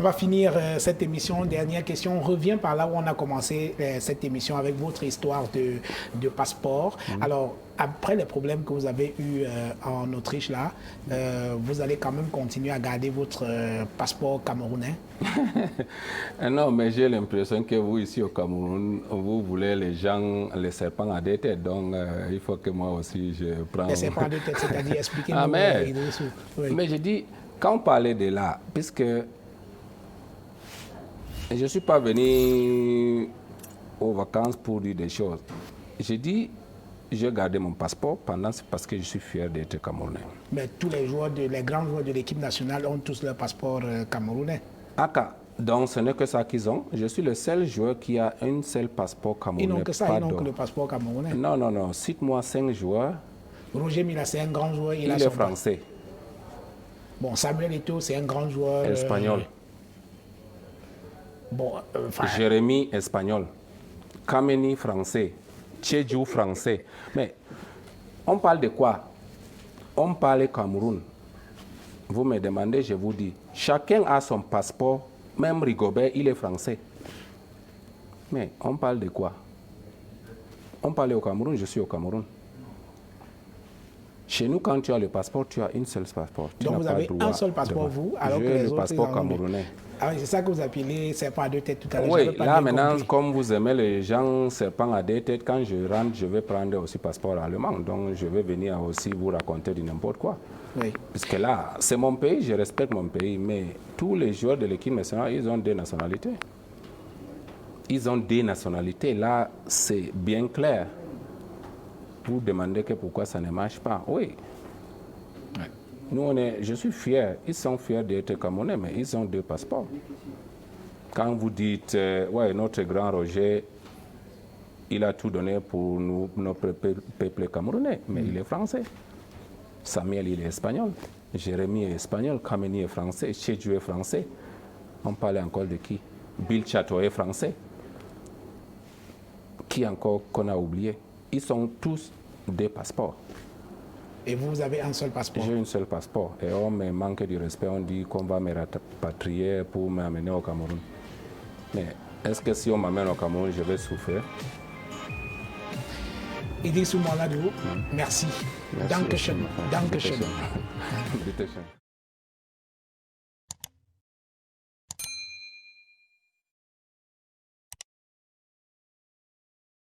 va finir cette émission. Dernière question. On revient par là où on a commencé cette émission avec votre histoire de passeport. Alors, après les problèmes que vous avez eus en Autriche, là, vous allez quand même continuer à garder votre passeport camerounais? Non, mais j'ai l'impression que vous, ici au Cameroun, vous voulez les gens, les serpents à deux têtes. Donc, il faut que moi aussi, je prends... Les serpents à deux têtes, c'est-à-dire expliquez-nous. Ah, mais je dis, quand on parlait de là, puisque je ne suis pas venu aux vacances pour dire des choses. J'ai dit, j'ai gardé mon passeport parce que je suis fier d'être camerounais. Mais tous les joueurs, les grands joueurs de l'équipe nationale ont tous leur passeport camerounais. Donc ce n'est que ça qu'ils ont. Je suis le seul joueur qui a un seul passeport camerounais. Ils n'ont que ça, ils n'ont que le passeport camerounais. Non. Cite-moi 5 joueurs. Roger Mila, c'est un grand joueur. Il est français. Bon, Samuel Eto'o, c'est un grand joueur. Espagnol. Jérémy, espagnol. Kameni, français. Tchedjou, français. Mais on parle de quoi? On parle Cameroun. Vous me demandez, je vous dis. Chacun a son passeport. Même Rigobert, il est français. Mais on parle de quoi? On parle au Cameroun, je suis au Cameroun. Chez nous, quand tu as le passeport, tu as une seule passeport. Donc vous avez un seul passeport, vous, alors que les autres... le passeport camerounais. Ah oui, c'est ça que vous appelez serpent à deux têtes tout à l'heure. Oui, là maintenant, comme vous aimez les gens serpent à deux têtes, quand je rentre, je vais prendre aussi passeport allemand. Donc je vais venir aussi vous raconter du n'importe quoi. Oui. Parce que là, c'est mon pays, je respecte mon pays, mais tous les joueurs de l'équipe nationale, ils ont des nationalités. Ils ont des nationalités. Là, c'est bien clair. Vous demandez que pourquoi ça ne marche pas. Oui. Ouais. Nous, je suis fier. Ils sont fiers d'être Camerounais, mais ils ont 2 passeports. Quand vous dites, ouais, notre grand Roger, il a tout donné pour nous, notre peuple camerounais, mais il est français. Samuel, il est espagnol. Jérémy est espagnol. Kameni est français. Tchedjou est français. On parlait encore de qui? Bill Chateau est français. Qui encore qu'on a oublié? Ils sont tous des passeports. Et vous avez un seul passeport? J'ai un seul passeport. Et on me manque du respect. On dit qu'on va me rapatrier pour m'amener au Cameroun. Mais est-ce que si on m'amène au Cameroun, je vais souffrir? Idrissou Mahamadou, merci. Dankeschön. Dankeschön.